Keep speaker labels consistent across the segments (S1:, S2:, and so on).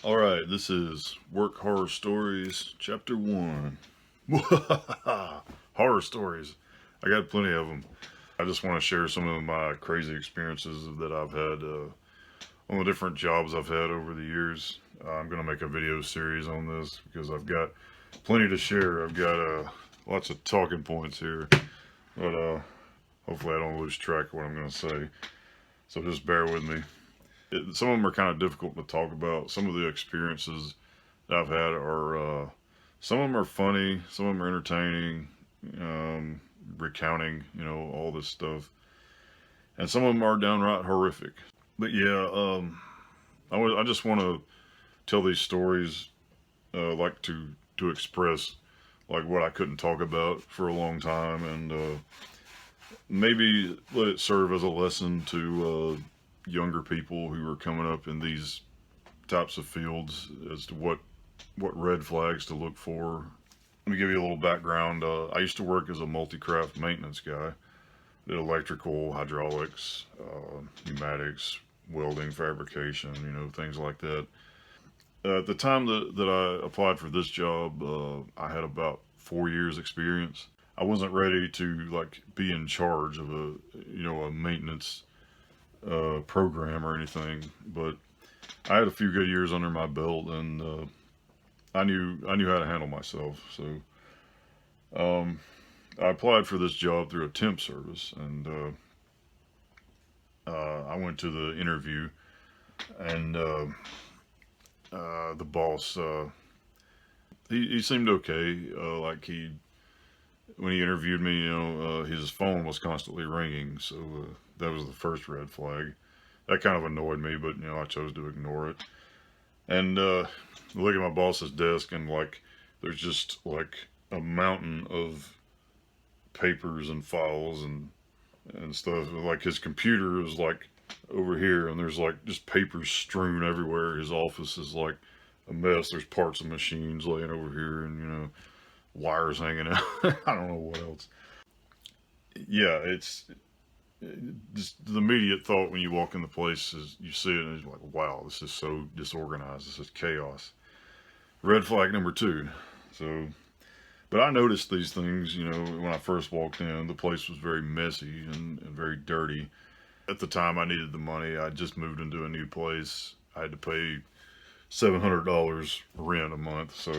S1: All right, this is Work Horror Stories, Chapter 1. Horror stories. I got plenty of them. I just want to share some of my crazy experiences that I've had on the different jobs I've had over the years. I'm going to make a video series on this because I've got plenty to share. I've got lots of talking points here, but hopefully I don't lose track of what I'm going to say. So just bear with me. Some of them are kind of difficult to talk about. Some of the experiences I've had are some of them are funny, some of them are entertaining, recounting all this stuff, and some of them are downright horrific. But yeah, I just want to tell these stories, like to express like what I couldn't talk about for a long time, and maybe let it serve as a lesson to younger people who are coming up in these types of fields as to what red flags to look for. Let me give you a little background. I used to work as a multi-craft maintenance guy. Did electrical, hydraulics, pneumatics, welding, fabrication, things like that. At the time that I applied for this job, I had about 4 years experience. I wasn't ready to like be in charge of a maintenance program or anything, but I had a few good years under my belt, and I knew how to handle myself. So I applied for this job through a temp service, and I went to the interview, and the boss he seemed okay. Like he when he interviewed me, his phone was constantly ringing, so that was the first red flag. That kind of annoyed me, but I chose to ignore it. And look at my boss's desk, and like there's just like a mountain of papers and files and stuff. Like his computer is like over here, and there's like just papers strewn everywhere. His office is like a mess. There's parts of machines laying over here, and wires hanging out. I don't know what else. Yeah, it's just the immediate thought when you walk in the place is you see it and it's like, wow, this is so disorganized. This is chaos. Red flag number two. So, but I noticed these things, when I first walked in. The place was very messy and very dirty. At the time, I needed the money. I just moved into a new place. I had to pay $700 rent a month. So,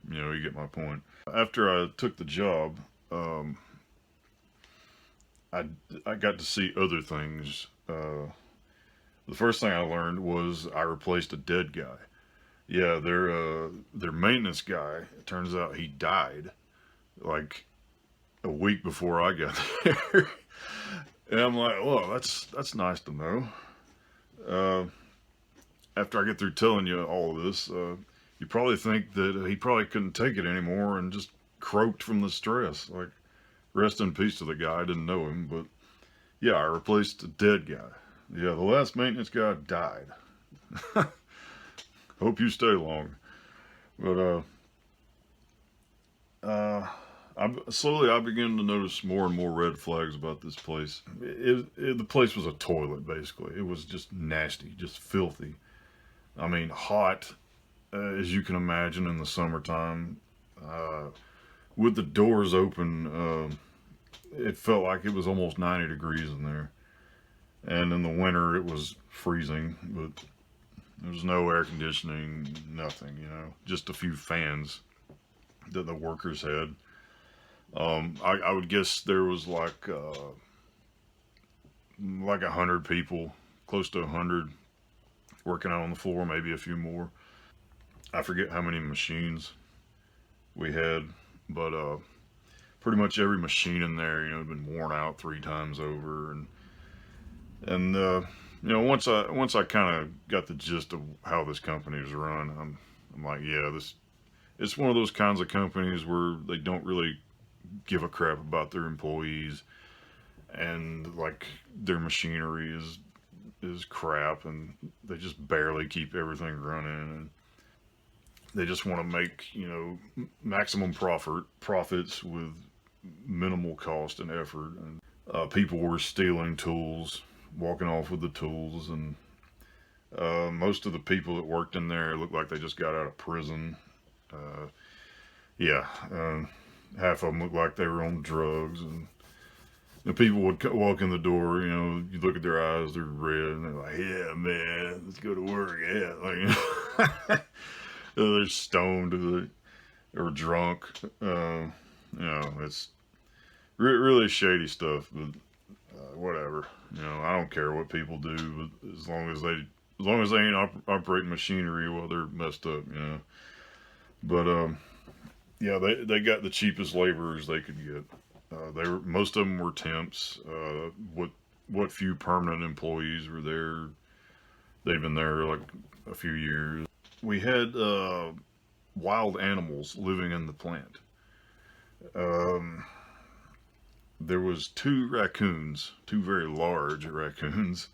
S1: you get my point. After I took the job, um, I I got to see other things. The first thing I learned was I replaced a dead guy. Yeah, their maintenance guy. It turns out he died like a week before I got there. And I'm like, well, that's nice to know. Uh, After I get through telling you all of this, you probably think that he probably couldn't take it anymore and just croaked from the stress. Like, rest in peace to the guy. I didn't know him, but yeah, I replaced a dead guy. Yeah, the last maintenance guy died. Hope you stay long. But slowly I began to notice more and more red flags about this place. The place was a toilet, basically. It was just nasty, just filthy. I mean, hot, as you can imagine in the summertime. Uh, with the doors open, it felt like it was almost 90 degrees in there. And in the winter, it was freezing, but there was no air conditioning, nothing, just a few fans that the workers had. I would guess there was like 100 people, close to 100, working out on the floor, maybe a few more. I forget how many machines we had, but pretty much every machine in there, had been worn out 3 times over, and once I kind of got the gist of how this company is run, I'm like, yeah, this it's one of those kinds of companies where they don't really give a crap about their employees, and like their machinery is crap, and they just barely keep everything running, and they just want to make maximum profits with minimal cost and effort. And people were stealing tools, walking off with the tools, and Most of the people that worked in there looked like they just got out of prison. Uh, yeah, half of them looked like they were on drugs, and people would walk in the door. You know, you look at their eyes; they're red, and they're like, "Yeah, man, let's go to work." Yeah, like they're stoned or drunk. It's really shady stuff. But whatever. I don't care what people do, but as long as they ain't operating machinery while they're messed up. But yeah, they got the cheapest laborers they could get. Most of them were temps. What few permanent employees were there? They've been there like a few years. We had wild animals living in the plant. Um, there was two raccoons, two very large raccoons.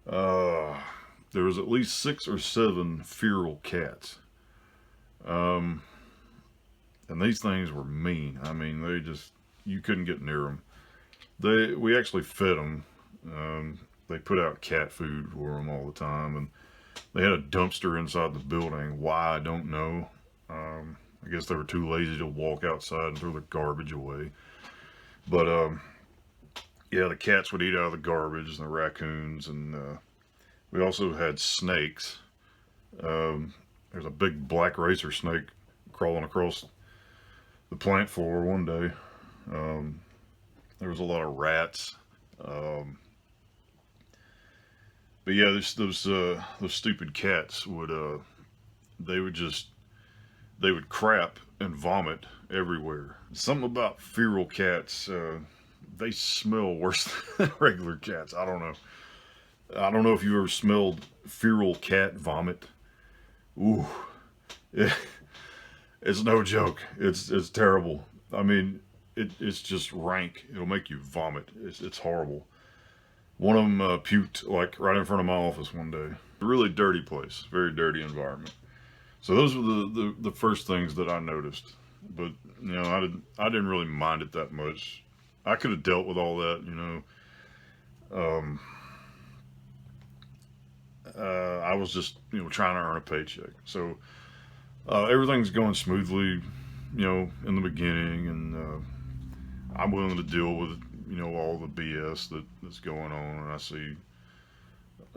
S1: Uh, there was at least 6 or 7 feral cats. Um, and these things were mean. I mean, you couldn't get near them. We actually fed them. They put out cat food for them all the time, and they had a dumpster inside the building. Why, I don't know. I guess they were too lazy to walk outside and throw the garbage away. But yeah, the cats would eat out of the garbage, and the raccoons, and we also had snakes. There's a big black racer snake crawling across the plant floor one day. Um, there was a lot of rats. Um, but yeah, those stupid cats they would just they would crap and vomit everywhere. Something about feral cats, they smell worse than regular cats. I don't know. I don't know if you ever smelled feral cat vomit. Ooh, it, it's no joke. It's terrible. I mean, it's just rank. It'll make you vomit. It's horrible. One of them puked like right in front of my office one day. A really dirty place, very dirty environment. So those were the first things that I noticed. But I didn't really mind it that much. I could have dealt with all that. Um, I was just trying to earn a paycheck. So everything's going smoothly, in the beginning, and I'm willing to deal with all the BS that's going on, and I see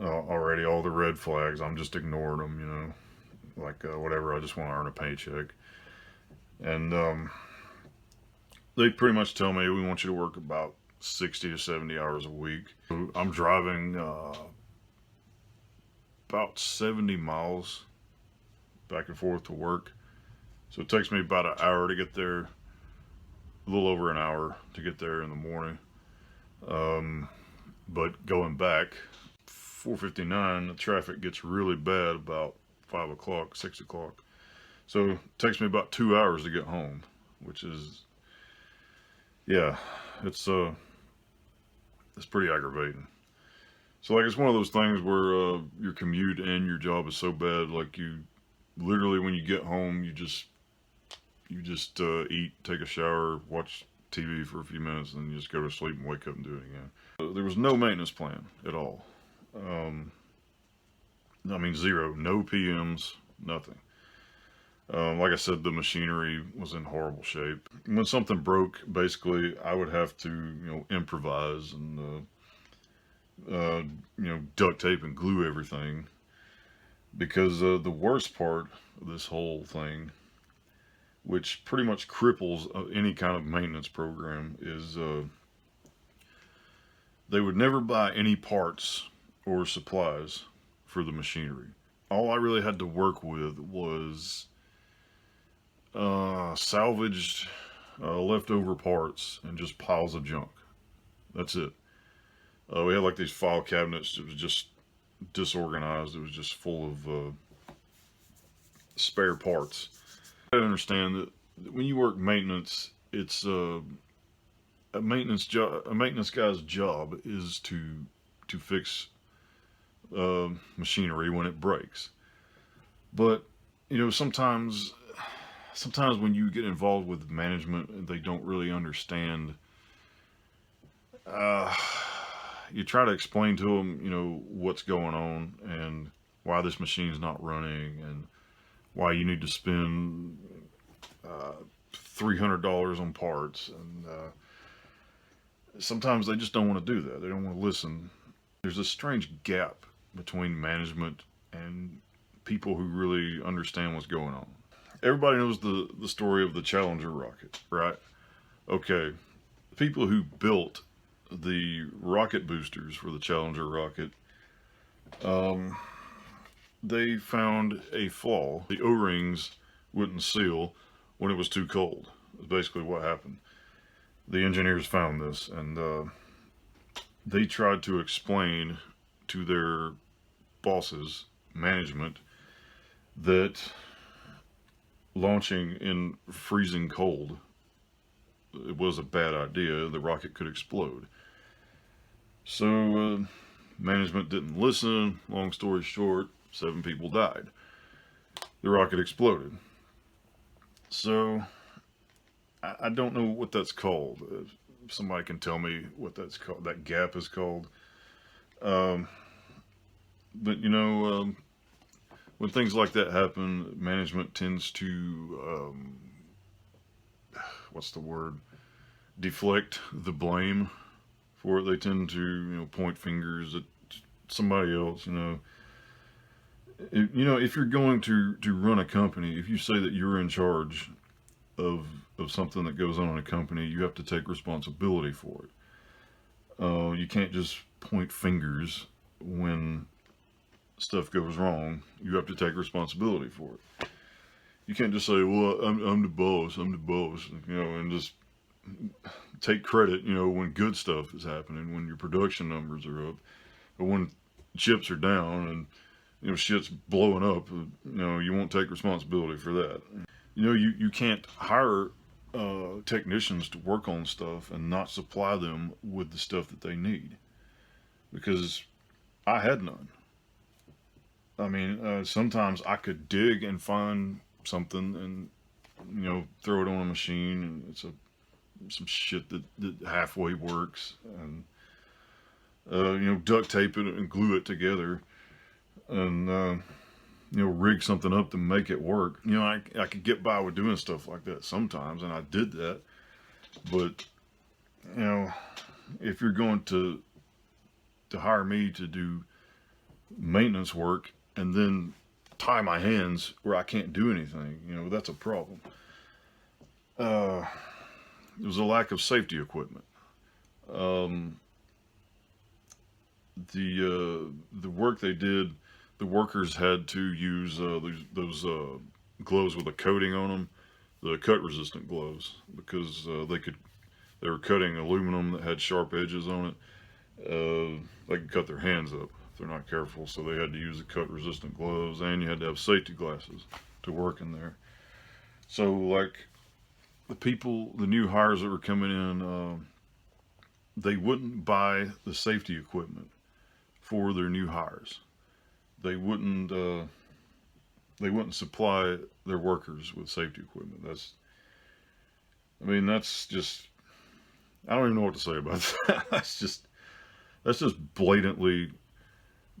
S1: already all the red flags. I'm just ignoring them, like whatever. I just want to earn a paycheck, and they pretty much tell me we want you to work about 60 to 70 hours a week. I'm driving about 70 miles back and forth to work, so it takes me about an hour to get there, a little over an hour to get there in the morning. Um, but going back, 4:59, the traffic gets really bad about 5 o'clock, 6 o'clock. So it takes me about 2 hours to get home, which is, yeah, it's it's pretty aggravating. So like it's one of those things where your commute and your job is so bad, like you literally when you get home, you just eat, take a shower, watch TV for a few minutes, and you just go to sleep and wake up and do it again. There was no maintenance plan at all. Um, I mean, zero, no PMs, nothing. Like I said, the machinery was in horrible shape. When something broke, basically, I would have to, improvise and, duct tape and glue everything. Because the worst part of this whole thing, which pretty much cripples any kind of maintenance program, is they would never buy any parts or supplies for the machinery. All I really had to work with was salvaged leftover parts and just piles of junk. That's it. We had like these file cabinets. It was just disorganized. It was just full of spare parts. I understand that when you work maintenance, it's a maintenance job. A maintenance guy's job is to fix machinery when it breaks. But sometimes when you get involved with management, they don't really understand. Uh, you try to explain to them, what's going on and why this machine's not running and why you need to spend $300 on parts. And sometimes they just don't want to do that. They don't want to listen. There's a strange gap between management and people who really understand what's going on. Everybody knows the story of the Challenger rocket, right? Okay, people who built the rocket boosters for the Challenger rocket, they found a flaw. The O-rings wouldn't seal when it was too cold. That's basically what happened. The engineers found this, and they tried to explain to their bosses, management, that launching in freezing cold, it was a bad idea. The rocket could explode. So management didn't listen. Long story short, 7 people died. The rocket exploded. So I don't know what that's called. If somebody can tell me what that's called, that gap is called. But when things like that happen, management tends to, what's the word? Deflect the blame for it. They tend to, point fingers at somebody else. If you're going to run a company, if you say that you're in charge of something that goes on in a company, you have to take responsibility for it. You can't just point fingers when stuff goes wrong. You have to take responsibility for it. You can't just say, "Well, I'm the boss. I'm the boss," and just take credit. When good stuff is happening, when your production numbers are up, but when chips are down and shit's blowing up, you won't take responsibility for that. You can't hire technicians to work on stuff and not supply them with the stuff that they need, because I had none. I mean, sometimes I could dig and find something and throw it on a machine, and it's some shit that halfway works, and duct tape it and glue it together, and rig something up to make it work. I could get by with doing stuff like that sometimes, and I did that. But if you're going to hire me to do maintenance work and then tie my hands where I can't do anything, that's a problem. There was a lack of safety equipment. The work they did, the workers had to use those gloves with a coating on them, the cut resistant gloves, because they were cutting aluminum that had sharp edges on it. They could cut their hands up if they're not careful, so they had to use the cut resistant gloves, and you had to have safety glasses to work in there. So like the new hires that were coming in, they wouldn't buy the safety equipment for their new hires. They wouldn't supply their workers with safety equipment. That's just, I don't even know what to say about that. That's just blatantly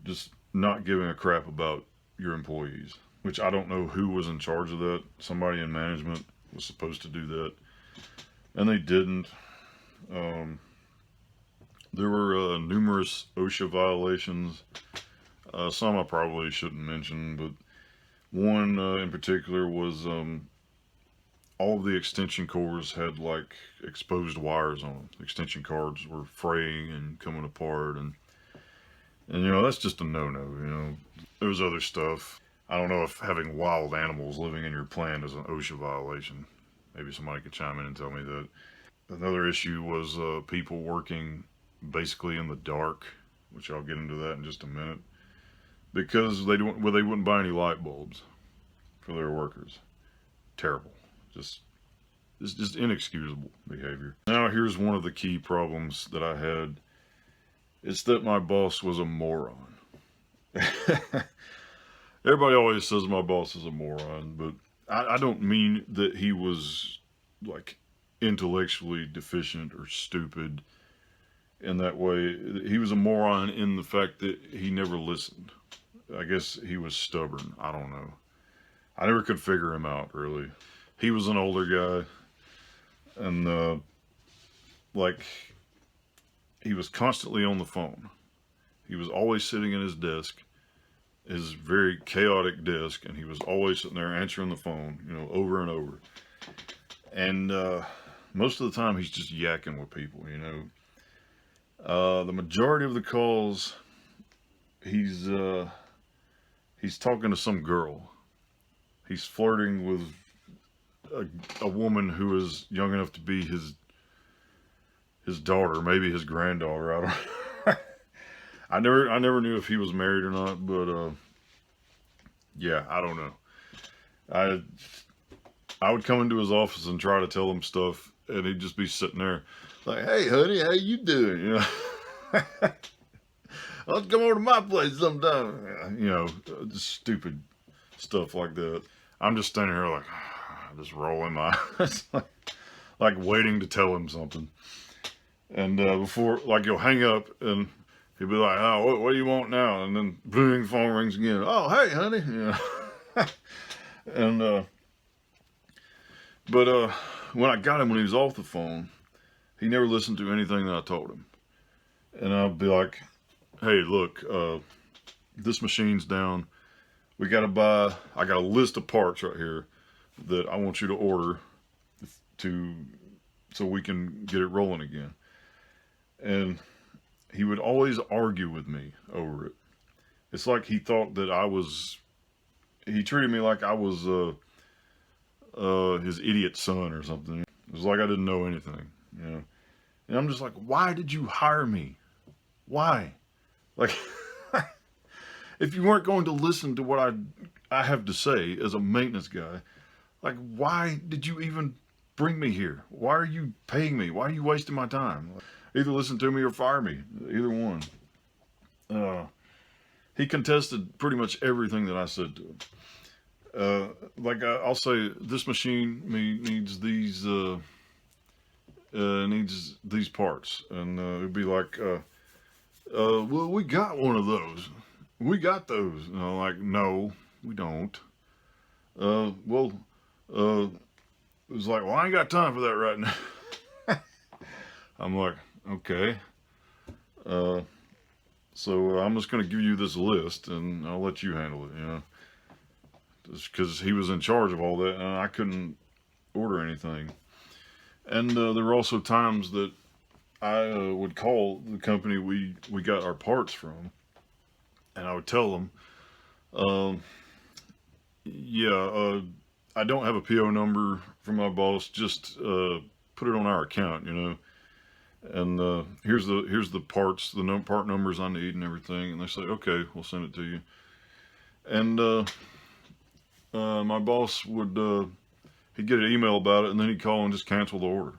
S1: just not giving a crap about your employees, which I don't know who was in charge of that. Somebody in management was supposed to do that, and they didn't. There were numerous OSHA violations. Some I probably shouldn't mention, but one in particular was all of the extension cords had like exposed wires on them. Extension cords were fraying and coming apart, and that's just a no-no. There was other stuff. I don't know if having wild animals living in your plant is an OSHA violation. Maybe somebody could chime in and tell me that. Another issue was people working basically in the dark, which I'll get into that in just a minute, because they wouldn't buy any light bulbs for their workers. Terrible. Just inexcusable behavior. Now here's one of the key problems that I had. It's that my boss was a moron. Everybody always says my boss is a moron, but I don't mean that he was like intellectually deficient or stupid. in that way. He was a moron in the fact that he never listened. I guess he was stubborn. I don't know. I never could figure him out, really. He was an older guy, and like, he was constantly on the phone. He was always sitting at his desk, his very chaotic desk, and he was always sitting there answering the phone, over and over. And most of the time, he's just yakking with people. The majority of the calls, he's talking to some girl. He's flirting with a woman who is young enough to be his daughter, maybe his granddaughter. I don't. I never knew if he was married or not, but yeah, I don't know. I I would come into his office and try to tell him stuff, and he'd just be sitting there like, "Hey, honey, how you doing? Let's come over to my place sometime." Just stupid stuff like that. I'm just standing here like, just rolling my eyes, like waiting to tell him something. And before, like, you'll hang up and he'll be like, "Oh, what do you want now?" And then boom, phone rings again. "Oh, hey, honey." And but when I got him when he was off the phone, he never listened to anything that I told him. And I'll be like, "Hey, look, this machine's down. I got a list of parts right here that I want you to order so we can get it rolling again." And he would always argue with me over it. It's like he thought that he treated me like I was his idiot son or something. It was like I didn't know anything. And I'm just like, why did you hire me? Why? Like, if you weren't going to listen to what I have to say as a maintenance guy, like, why did you even bring me here? Why are you paying me? Why are you wasting my time? Either listen to me or fire me. Either one. He contested pretty much everything that I said to him. Like, I'll say, this machine needs these parts, and it'd be like, well, we got one of those. We got those. And I'm like, no, we don't. Well, it was like, well, I ain't got time for that right now. I'm like, okay. So I'm just going to give you this list, and I'll let you handle it, just because he was in charge of all that, and I couldn't order anything. And there were also times that I would call the company we got our parts from, and I would tell them, yeah, I don't have a PO number from my boss. Just put it on our account, And here's the parts, the part numbers I need and everything. And they say, okay, we'll send it to you. And my boss would he'd get an email about it, and then he'd call and just cancel the order.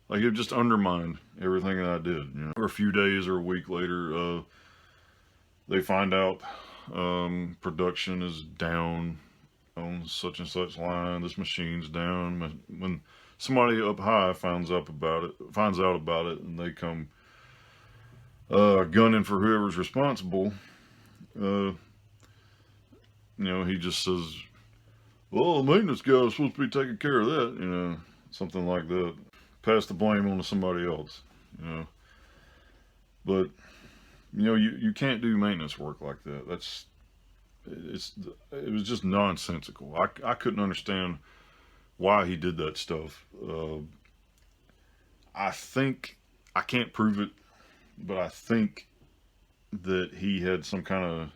S1: Like, it just undermined everything that I did. For a few days or a week later, they find out production is down on such and such line. This machine's down. When somebody up high finds out about it, and they come gunning for whoever's responsible, he just says, "Well, the maintenance guy was supposed to be taking care of that," something like that. Pass the blame on to somebody else, But you can't do maintenance work like that. It was just nonsensical. I couldn't understand why he did that stuff. I think, I can't prove it, but I think that he had some kind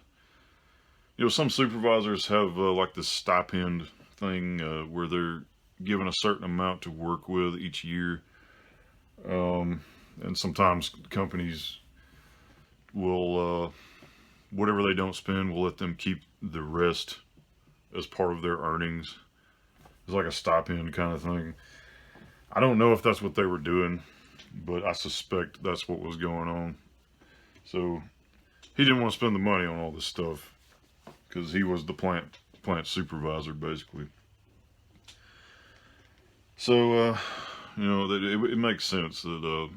S1: of, some supervisors have like this stipend thing where they're given a certain amount to work with each year. And sometimes companies will, whatever they don't spend, will let them keep the rest as part of their earnings. It's like a stipend kind of thing. I don't know if that's what they were doing, but I suspect that's what was going on. So he didn't want to spend the money on all this stuff because he was the plant supervisor, basically. So it makes sense that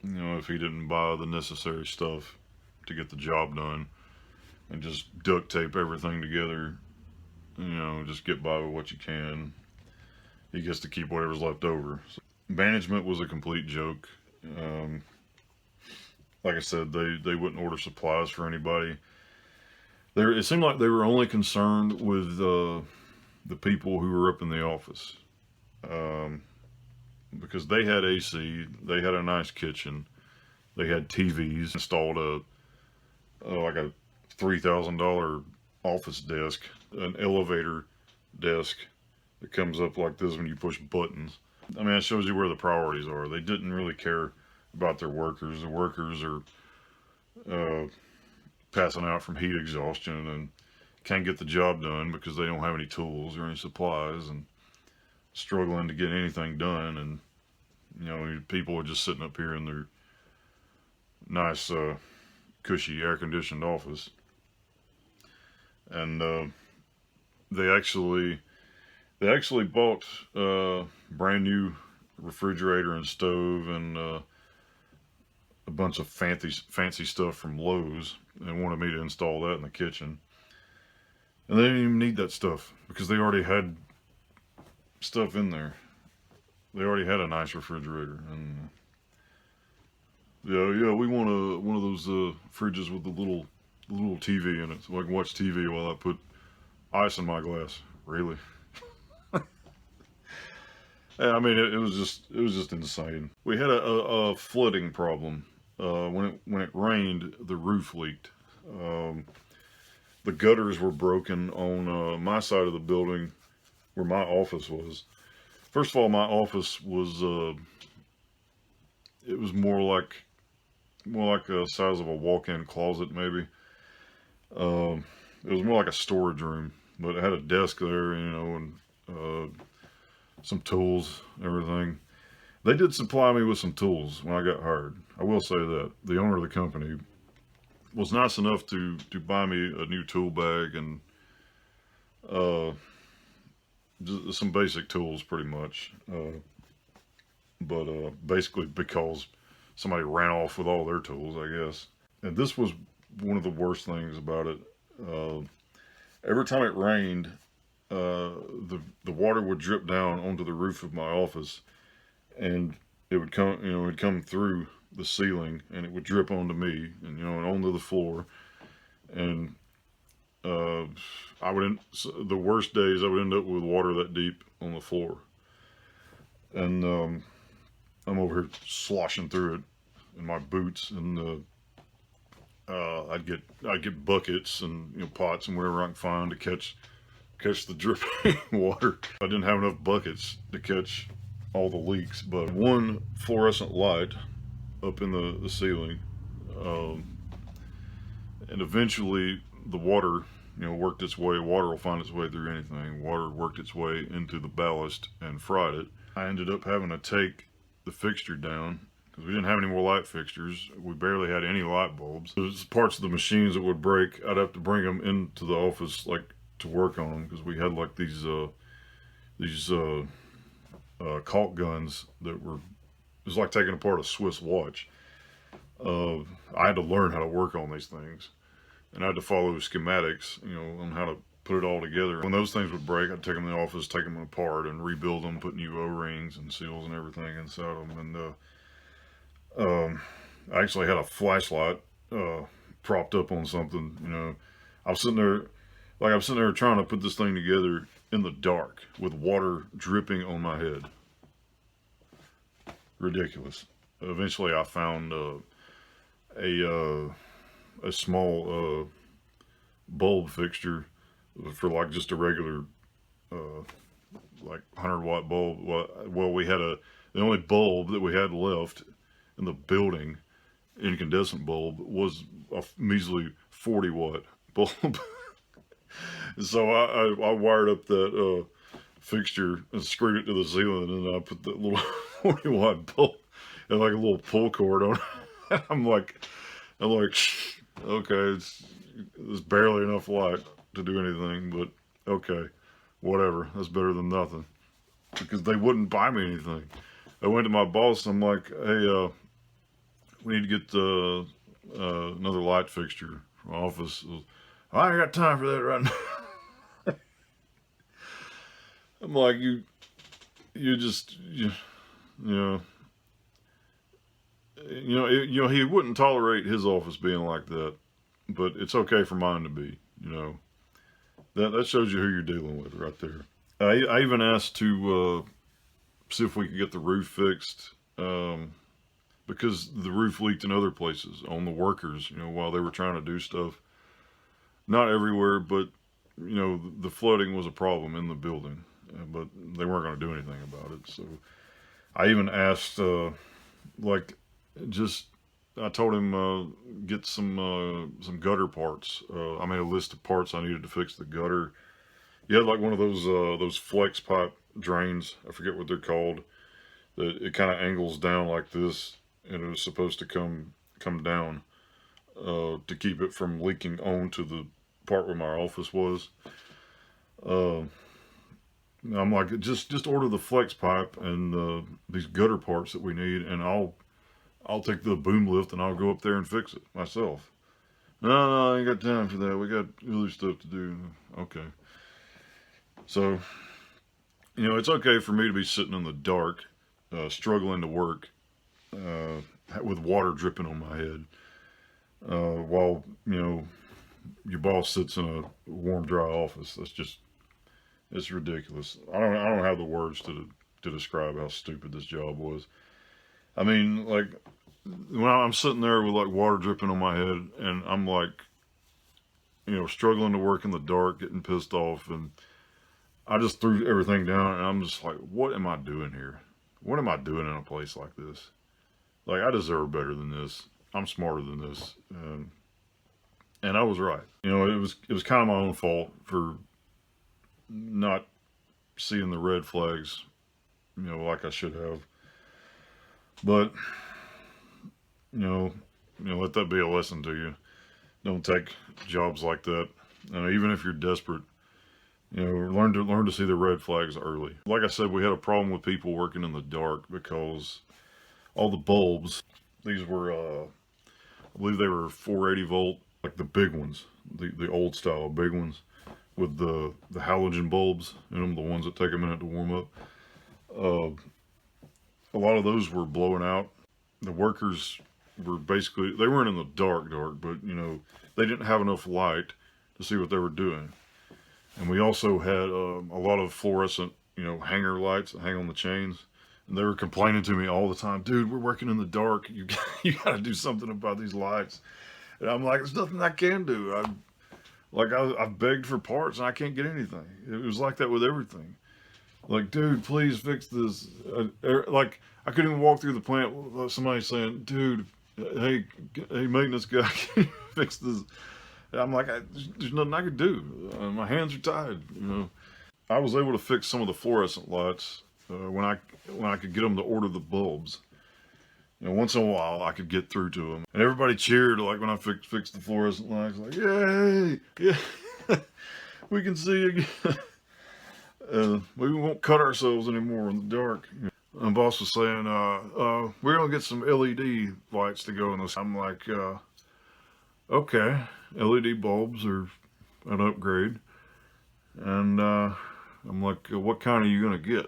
S1: You know, if he didn't buy the necessary stuff to get the job done and just duct tape everything together, you know, just get by with what you can. He gets to keep whatever's left over. So, management was a complete joke. Um, like I said, they wouldn't order supplies for anybody. It seemed like they were only concerned with the people who were up in the office, um, because they had AC, they had a nice kitchen, they had TVs, installed like a $3,000 office desk, an elevator desk that comes up like this when you push buttons. I mean, that shows you where the priorities are. They didn't really care about their workers. The workers are uh, passing out from heat exhaustion and can't get the job done because they don't have any tools or any supplies, and struggling to get anything done. And you know, people are just sitting up here in their nice, cushy, air-conditioned office, and they actually bought a brand new refrigerator and stove and a bunch of fancy stuff from Lowe's, and wanted me to install that in the kitchen. And they didn't even need that stuff because they already had stuff in there. They already had a nice refrigerator, and yeah, we want one of those fridges with the little TV in it, so I can watch TV while I put ice in my glass. Really? Yeah, I mean, it was just insane. We had a flooding problem. When it rained, the roof leaked. Um, the gutters were broken on my side of the building where my office was. First of all, my office was it was more like the size of a walk-in closet, maybe. It was more like a storage room, but it had a desk there, you know, and some tools, everything. They did supply me with some tools when I got hired. I will say that the owner of the company was nice enough to buy me a new tool bag and uh, just some basic tools, pretty much. But basically because somebody ran off with all their tools, I guess. And this was one of the worst things about it. Uh, every time it rained, the water would drip down onto the roof of my office, and it would come, you know, it would come through the ceiling, and it would drip onto me, and you know, and onto the floor. And uh, the worst days I would end up with water that deep on the floor, and I'm over here sloshing through it in my boots, and I'd get buckets and, you know, pots and whatever I can find to catch the dripping water. I didn't have enough buckets to catch all the leaks, but one fluorescent light up in the ceiling, um, and eventually the water, you know, worked its way. Water will find its way through anything. Water worked its way into the ballast and fried it. I ended up having to take the fixture down because we didn't have any more light fixtures. We barely had any light bulbs. There's parts of the machines that would break. I'd have to bring them into the office, like, to work on them, because we had like these caulk guns that were, it was like taking apart a Swiss watch. I had to learn how to work on these things, and I had to follow schematics, you know, on how to put it all together. When those things would break, I'd take them in the office, take them apart, and rebuild them, put new O-rings and seals and everything inside them. And I actually had a flashlight propped up on something. You know, I was sitting there, trying to put this thing together in the dark with water dripping on my head. Ridiculous. Eventually, I found a small bulb fixture for like just a regular like 100-watt bulb. Well, we had the only bulb that we had left in the building, incandescent bulb, was a measly 40-watt bulb. So I wired up that fixture and screwed it to the ceiling, and I put that little 40-watt bulb and like a little pull cord on it. I'm like, okay, it's barely enough light to do anything, but okay, whatever. That's better than nothing, because they wouldn't buy me anything. I went to my boss. I'm like, hey, we need to get another light fixture for my office. I ain't got time for that right now. I'm like, you know, he wouldn't tolerate his office being like that, but it's okay for mine to be. That shows you who you're dealing with right there. I even asked to see if we could get the roof fixed, because the roof leaked in other places on the workers. While they were trying to do stuff, not everywhere, but the flooding was a problem in the building, but they weren't going to do anything about it. So I even asked, like, just I told him get some gutter parts. I made a list of parts I needed to fix the gutter. You had like one of those flex pipe drains. I forget what they're called. That it kind of angles down like this, and it was supposed to come down to keep it from leaking onto the part where my office was. I'm like, just order the flex pipe and these gutter parts that we need, and I'll take the boom lift and I'll go up there and fix it myself. No, I ain't got time for that. We got other stuff to do. Okay. So, it's okay for me to be sitting in the dark, struggling to work, with water dripping on my head, while, your boss sits in a warm, dry office. It's ridiculous. I don't have the words to describe how stupid this job was. I mean, like, when I'm sitting there with like water dripping on my head, and I'm like, struggling to work in the dark, getting pissed off, and I just threw everything down, and I'm just like, what am I doing here? What am I doing in a place like this? Like, I deserve better than this. I'm smarter than this. And I was right. It was kind of my own fault for not seeing the red flags, like I should have. But, let that be a lesson to you. Don't take jobs like that. Even if you're desperate, learn to see the red flags early. Like I said, we had a problem with people working in the dark because all the bulbs, these were, I believe they were 480 volt, like the big ones, the old style big ones with the halogen bulbs in them, the ones that take a minute to warm up. A lot of those were blowing out. The workers were basically, they weren't in the dark, but they didn't have enough light to see what they were doing. And we also had a lot of fluorescent, hanger lights that hang on the chains. And they were complaining to me all the time, dude, we're working in the dark. You got to do something about these lights. And I'm like, there's nothing I can do. I've begged for parts and I can't get anything. It was like that with everything. Like, dude, please fix this. Like, I couldn't even walk through the plant without somebody saying, dude, hey, maintenance guy, can you fix this? And I'm like, there's nothing I could do. My hands are tied. I was able to fix some of the fluorescent lights when I could get them to order the bulbs. Once in a while I could get through to them, and everybody cheered like when I fixed the fluorescent lights. Like, yay, yeah, we can see again. We won't cut ourselves anymore in the dark. And boss was saying, we're gonna get some LED lights to go in this. I'm like, okay, LED bulbs are an upgrade. And I'm like, what kind are you gonna get?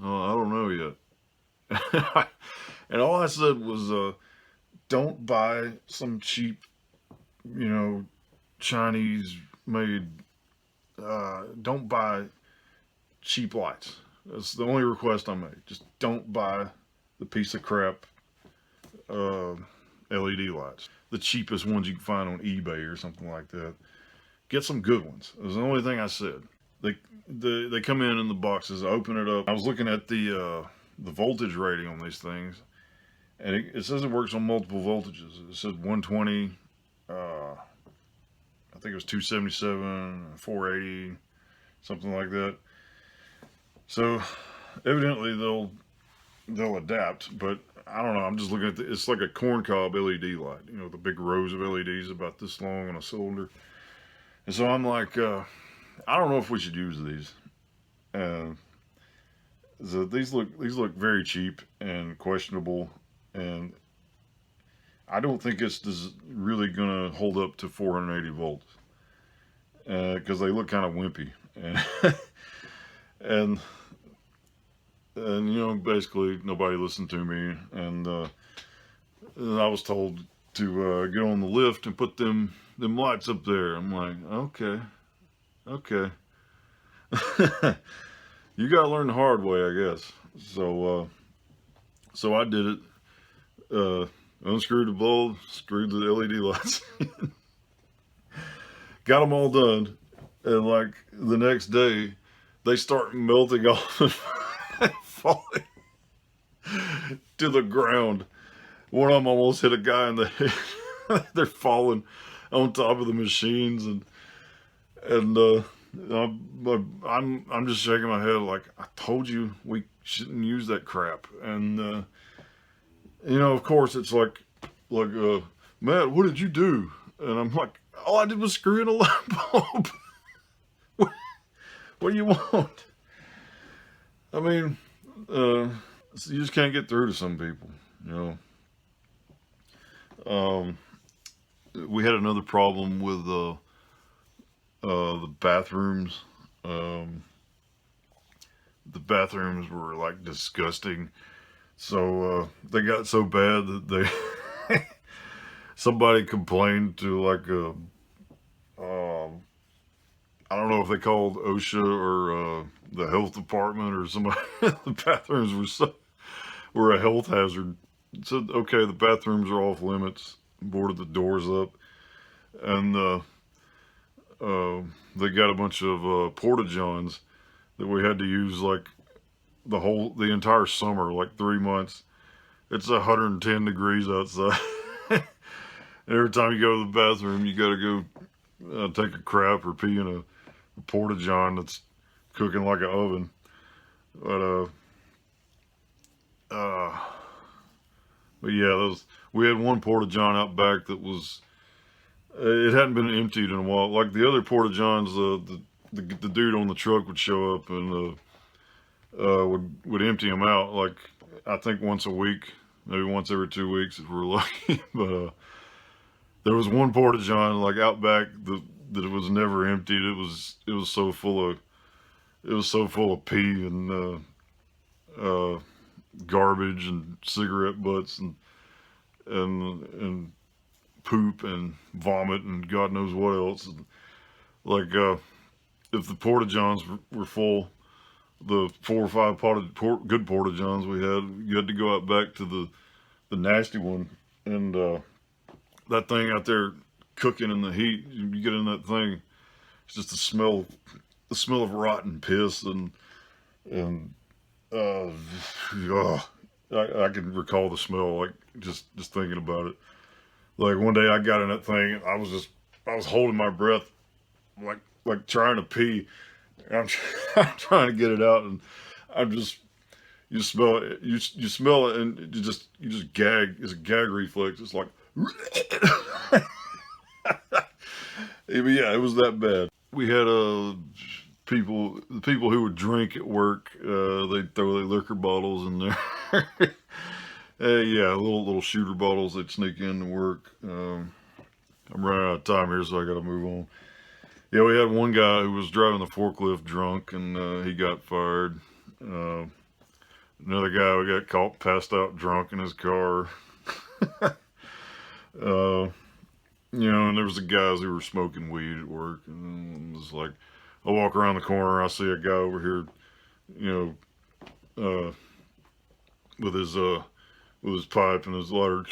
S1: I don't know yet. And all I said was, don't buy some cheap, Chinese made, don't buy cheap lights. That's the only request I made. Just don't buy the piece of crap LED lights. The cheapest ones you can find on eBay or something like that. Get some good ones. That's the only thing I said. They come in the boxes. I open it up. I was looking at the voltage rating on these things, and it says it works on multiple voltages. It said 120. I think it was 277, 480, something like that. So evidently they'll adapt, but I don't know. I'm just looking at it's like a corncob LED light. The big rows of LEDs about this long on a cylinder. And so I'm like, I don't know if we should use these. So these look very cheap and questionable, and I don't think it's really gonna hold up to 480 volts because they look kind of wimpy, and and basically nobody listened to me, and I was told to get on the lift and put them lights up there. I'm like, okay, okay. You gotta learn the hard way, I guess. So I did it. Uh, Unscrewed the bulb, screwed the LED lights, got them all done, and like the next day, they start melting off and falling to the ground. One of them almost hit a guy in the head. They're falling on top of the machines, and I'm just shaking my head like, I told you we shouldn't use that crap. And of course it's like Matt, what did you do? And I'm like, all I did was screw in a light bulb. What do you want? I mean, you just can't get through to some people, We had another problem with the bathrooms. The bathrooms were like disgusting. So they got so bad that somebody complained to like I don't know if they called OSHA or the health department or somebody. The bathrooms were a health hazard. Said, okay, the bathrooms are off limits. Boarded the doors up, and they got a bunch of porta johns that we had to use like the entire summer, like 3 months. It's 110 degrees outside. Every time you go to the bathroom, you got to go take a crap or pee in a porta john that's cooking like an oven. But yeah, we had one porta john out back that was it hadn't been emptied in a while. Like the other porta johns, the dude on the truck would show up and would empty them out. Like I think once a week, maybe once every 2 weeks if we're lucky. But there was one porta john like out back that it was never emptied. It was so full of pee and garbage and cigarette butts and poop and vomit and God knows what else. And like if the porta johns were full, the 4 or 5 good porta johns we had, you had to go out back to the nasty one, and that thing out there cooking in the heat. You get in that thing, it's just the smell of rotten piss and I can recall the smell like just thinking about it. Like one day I got in that thing, I was holding my breath, like trying to pee. I'm trying to get it out, and you smell it, you smell it, and you just gag. It's a gag reflex. It's like, but yeah, it was that bad. We had the people who would drink at work. They'd throw their liquor bottles in there. Yeah, little shooter bottles. They'd sneak in to work. I'm running out of time here, so I got to move on. Yeah, we had one guy who was driving the forklift drunk, and he got fired. Another guy, we got caught passed out drunk in his car. And there was the guys who were smoking weed at work, and it was like, I walk around the corner, I see a guy over here, with his pipe and his lighter.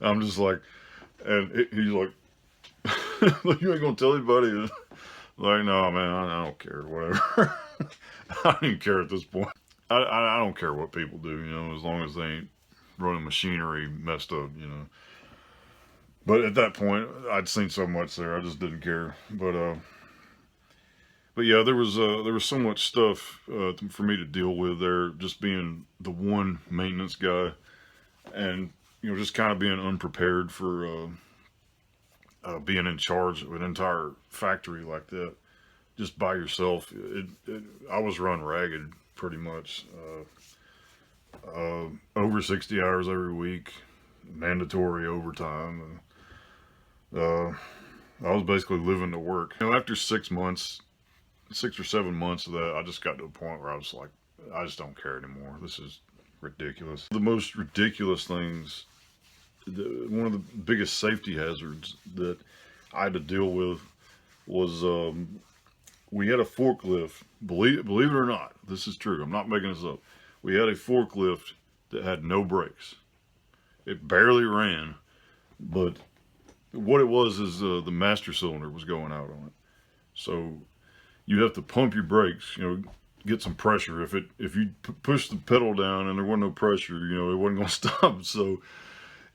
S1: I'm just like, and he's like, you ain't gonna tell anybody? Like, no, man, I don't care, whatever. I don't even care at this point. I don't care what people do, as long as they ain't running machinery messed up, But at that point, I'd seen so much there, I just didn't care. But yeah, there was so much stuff for me to deal with there, just being the one maintenance guy, and just kind of being unprepared for being in charge of an entire factory like that, just by yourself. I was run ragged pretty much. over 60 hours every week, mandatory overtime. Uh, I was basically living to work. After 6 months, 6 or 7 months of that, I just got to a point where I was like, I just don't care anymore. This is ridiculous. The most ridiculous things, one of the biggest safety hazards that I had to deal with was we had a forklift. Believe it or not, this is true. I'm not making this up. We had a forklift that had no brakes. It barely ran, but what it was is the master cylinder was going out on it. So you'd have to pump your brakes, get some pressure. If you push the pedal down and there wasn't no pressure, it wasn't gonna stop. So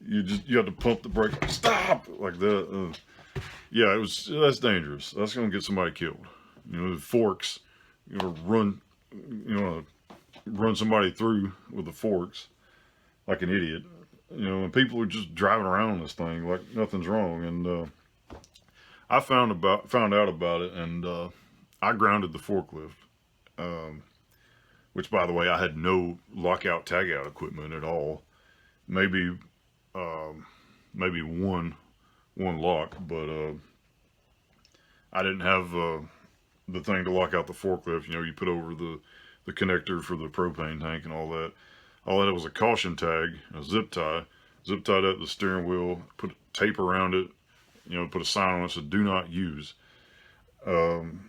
S1: you have to pump the brake, stop like that. Yeah, that's dangerous. That's gonna get somebody killed. The forks, run, run somebody through with the forks like an idiot. And people are just driving around on this thing like nothing's wrong. And I found out about it, and I grounded the forklift. Which, by the way, I had no lockout tagout equipment at all. Maybe maybe one lock, but I didn't have the thing to lock out the forklift. You put over the connector for the propane tank and all that. All that was a caution tag, a zip tied up the steering wheel, put tape around it, put a sign on it that said "Do not use." And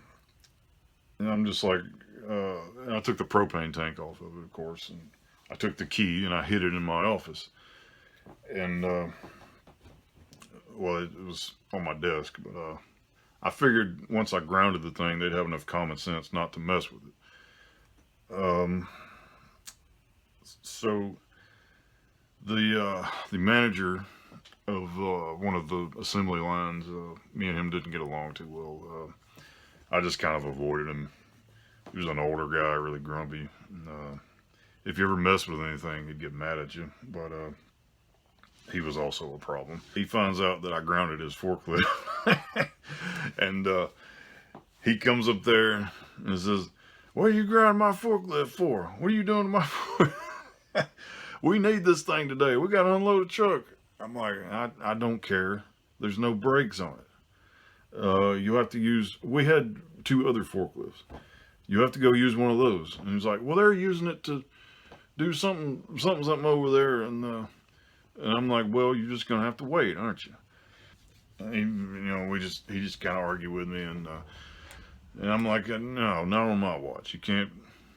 S1: I'm just like, and I took the propane tank off of it, of course, and I took the key and I hid it in my office. And well, it was on my desk, but I figured once I grounded the thing, they'd have enough common sense not to mess with it. So the manager of one of the assembly lines, me and him didn't get along too well. I just kind of avoided him. He was an older guy, really grumpy. And, if you ever mess with anything, he'd get mad at you. But he was also a problem. He finds out that I grounded his forklift, and he comes up there and says, "What are you grounding my forklift for? What are you doing to my forklift? We need this thing today. We got to unload a truck." I'm like, I don't care. There's no brakes on it. You have to use. We had 2 other forklifts. You have to go use one of those. And he's like, "Well, they're using it to do something over there." And I'm like, "Well, you're just gonna have to wait, aren't you?" And he just kind of argued with me, and I'm like, "No, not on my watch. You can't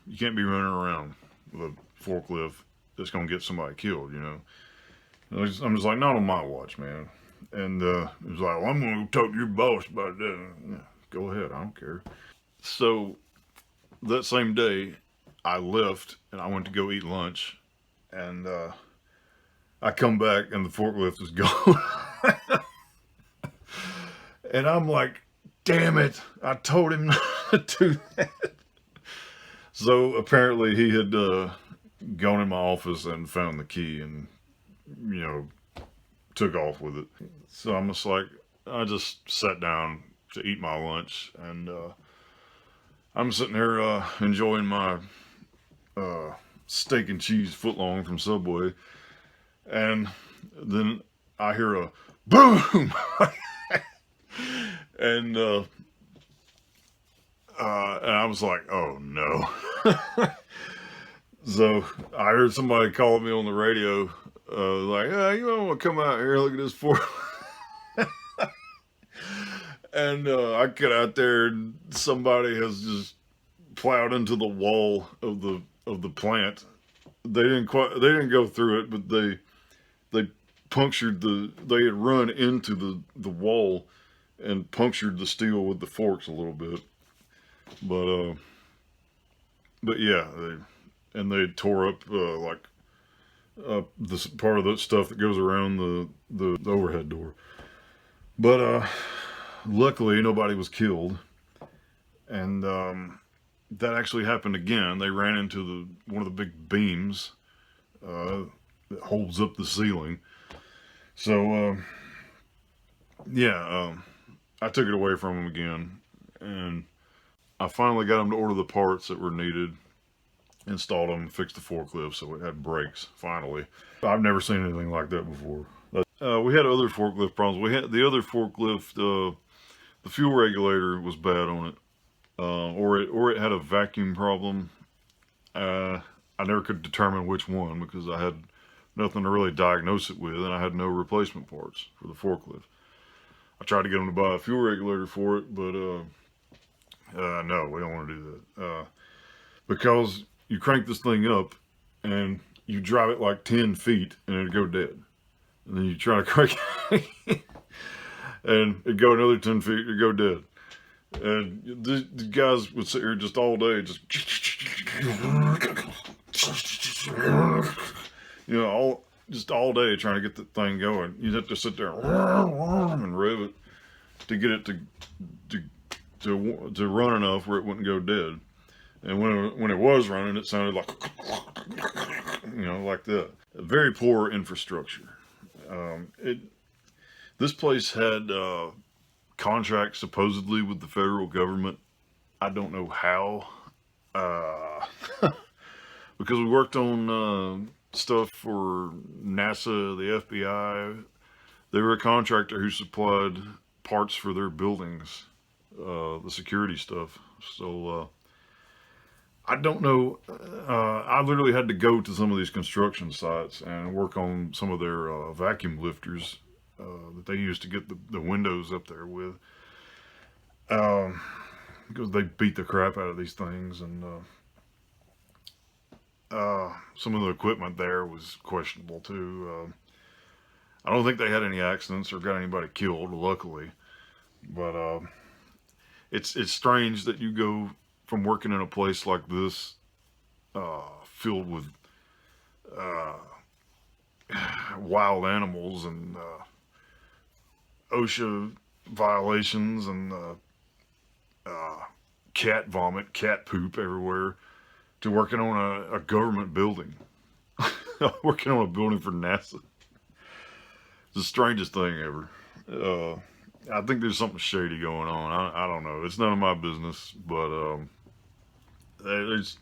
S1: be running around with a forklift that's gonna get somebody killed, I'm just like, "Not on my watch, man." And he was like, "Well, I'm gonna talk to your boss about that." Yeah, go ahead, I don't care. So that same day, I left and I went to go eat lunch, and I come back and the forklift is gone. And I'm like, "Damn it, I told him not to do that." So apparently he had gone in my office and found the key and, you know, took off with it. So I'm just like, I just sat down to eat my lunch, and I'm sitting here enjoying my steak and cheese footlong from Subway, and then I hear a boom, and I was like, "Oh no!" So I heard somebody calling me on the radio, like, "Hey, you want to come out here and look at this for?" And I get out there, and somebody has just plowed into the wall of the plant. They didn't go through it, but they punctured they had run into the wall and punctured the steel with the forks a little bit. But yeah, they tore up like this part of the stuff that goes around the overhead door. But luckily nobody was killed, and that actually happened again. They ran into one of the big beams that holds up the ceiling. So yeah, I took it away from them again, and I finally got them to order the parts that were needed. installed them, fixed the forklift so it had brakes, finally. I've never seen anything like that before. We had other forklift problems. We had the other forklift, the fuel regulator was bad on it, or it had a vacuum problem. I never could determine which one because I had nothing to really diagnose it with, and I had no replacement parts for the forklift. I tried to get them to buy a fuel regulator for it, but no, we don't want to do that. Because you crank this thing up and you drive it like 10 feet and it'd go dead. And then you try to crank it and it'd go another 10 feet, it'd go dead. And the guys would sit here just all day, just, all day trying to get the thing going. You'd have to sit there and rev it to get it to run enough where it wouldn't go dead. And when it was running, it sounded like, like that. Very poor infrastructure. This place had contracts supposedly with the federal government. I don't know how, because we worked on stuff for NASA, the FBI. They were a contractor who supplied parts for their buildings, the security stuff. So I don't know. I literally had to go to some of these construction sites and work on some of their vacuum lifters that they used to get the windows up there with. Because they beat the crap out of these things, and some of the equipment there was questionable too. I don't think they had any accidents or got anybody killed, luckily. But it's strange that you go from working in a place like this, filled with wild animals and OSHA violations and cat vomit, cat poop everywhere, to working on a government building. Working on a building for NASA. It's the strangest thing ever. I think there's something shady going on. I don't know. It's none of my business, but there's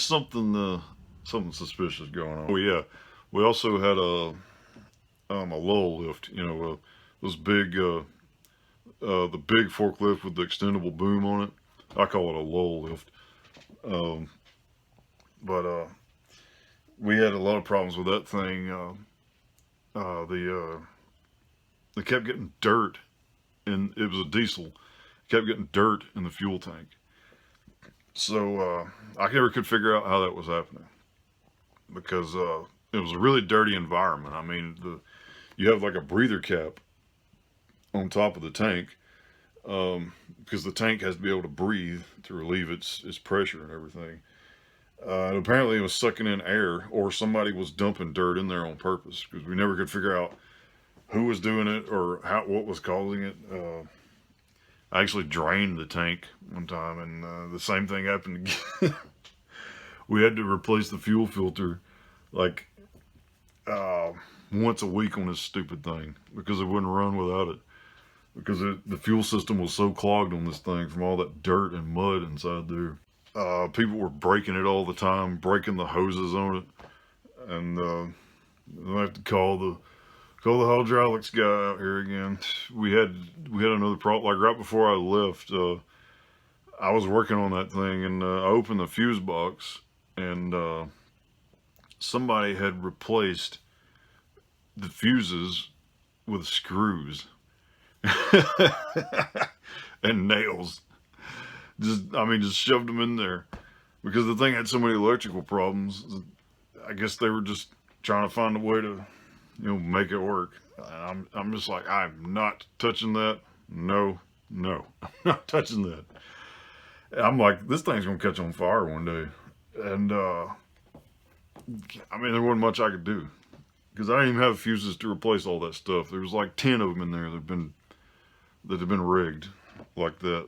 S1: something suspicious going on. Oh yeah, we also had a lull lift. Those big the big forklift with the extendable boom on it. I call it a lull lift. But we had a lot of problems with that thing. They kept getting dirt, and it was a diesel. Kept getting dirt in the fuel tank. So I never could figure out how that was happening, because it was a really dirty environment. I mean, you have like a breather cap on top of the tank, because the tank has to be able to breathe to relieve its pressure and everything. And apparently it was sucking in air, or somebody was dumping dirt in there on purpose, because we never could figure out who was doing it or what was causing it. I actually drained the tank one time, and the same thing happened again. We had to replace the fuel filter like once a week on this stupid thing, because it wouldn't run without it. Because the fuel system was so clogged on this thing from all that dirt and mud inside there. People were breaking it all the time, breaking the hoses on it, and I have to call the hydraulics guy out here again. We had another problem. Like right before I left, I was working on that thing, and I opened the fuse box, and somebody had replaced the fuses with screws and nails. Just shoved them in there, because the thing had so many electrical problems. I guess they were just trying to find a way to, make it work. I'm just like, I'm not touching that. No, I'm not touching that. I'm like, this thing's gonna catch on fire one day, and there wasn't much I could do, because I didn't even have fuses to replace all that stuff. There was like 10 of them in there that had been rigged like that.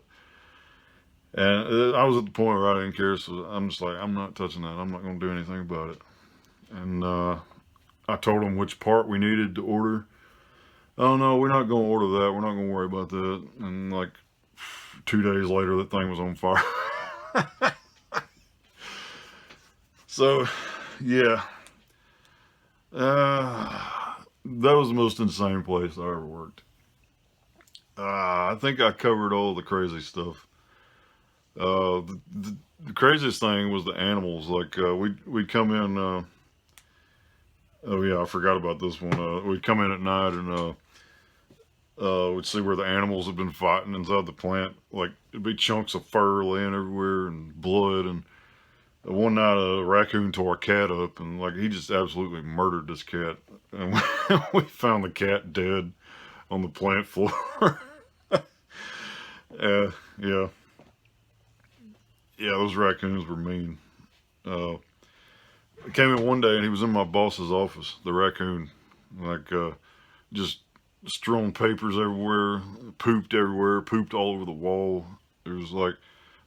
S1: And I was at the point where I didn't care, so I'm just like, I'm not touching that. I'm not going to do anything about it. And I told them which part we needed to order. Oh no, we're not going to order that. We're not going to worry about that. And like 2 days later, that thing was on fire. So, yeah, that was the most insane place I ever worked. I think I covered all the crazy stuff. The craziest thing was the animals. Like we'd come in. Oh yeah, I forgot about this one. We'd come in at night and we'd see where the animals had been fighting inside the plant. Like it'd be chunks of fur laying everywhere and blood. And one night a raccoon tore a cat up, and like he just absolutely murdered this cat. And we found the cat dead on the plant floor. Yeah, yeah, yeah. Those raccoons were mean. Uh, I came in one day and he was in my boss's office. The raccoon, like, just strewn papers everywhere, pooped all over the wall. There was like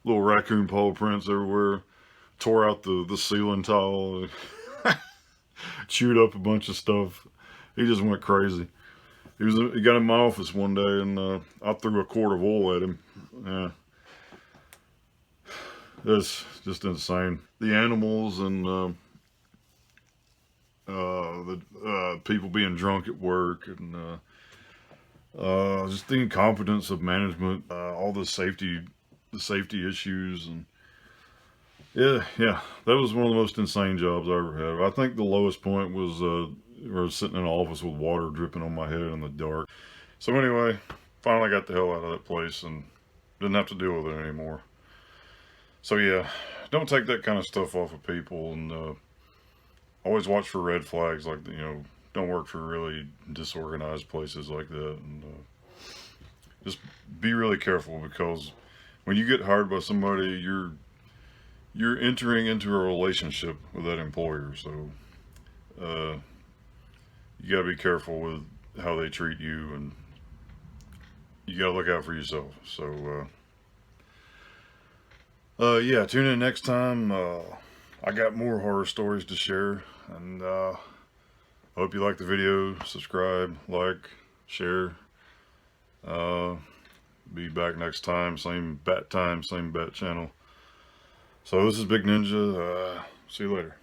S1: little raccoon paw prints everywhere. Tore out the ceiling tile, chewed up a bunch of stuff. He just went crazy. He got in my office one day and I threw a quart of oil at him. Yeah, it's just insane. The animals and the people being drunk at work and just the incompetence of management, all the safety issues, and yeah, that was one of the most insane jobs I ever had. I think the lowest point was sitting in an office with water dripping on my head in the dark. So anyway, finally got the hell out of that place and didn't have to deal with it anymore. So yeah, don't take that kind of stuff off of people, and always watch for red flags. Like don't work for really disorganized places like that, and just be really careful, because when you get hired by somebody, you're entering into a relationship with that employer. So you gotta be careful with how they treat you, and you gotta look out for yourself. So yeah, tune in next time. I got more horror stories to share, and hope you like the video. Subscribe, like, share. Be back next time. Same bat time, same bat channel. So this is Big Ninja. See you later.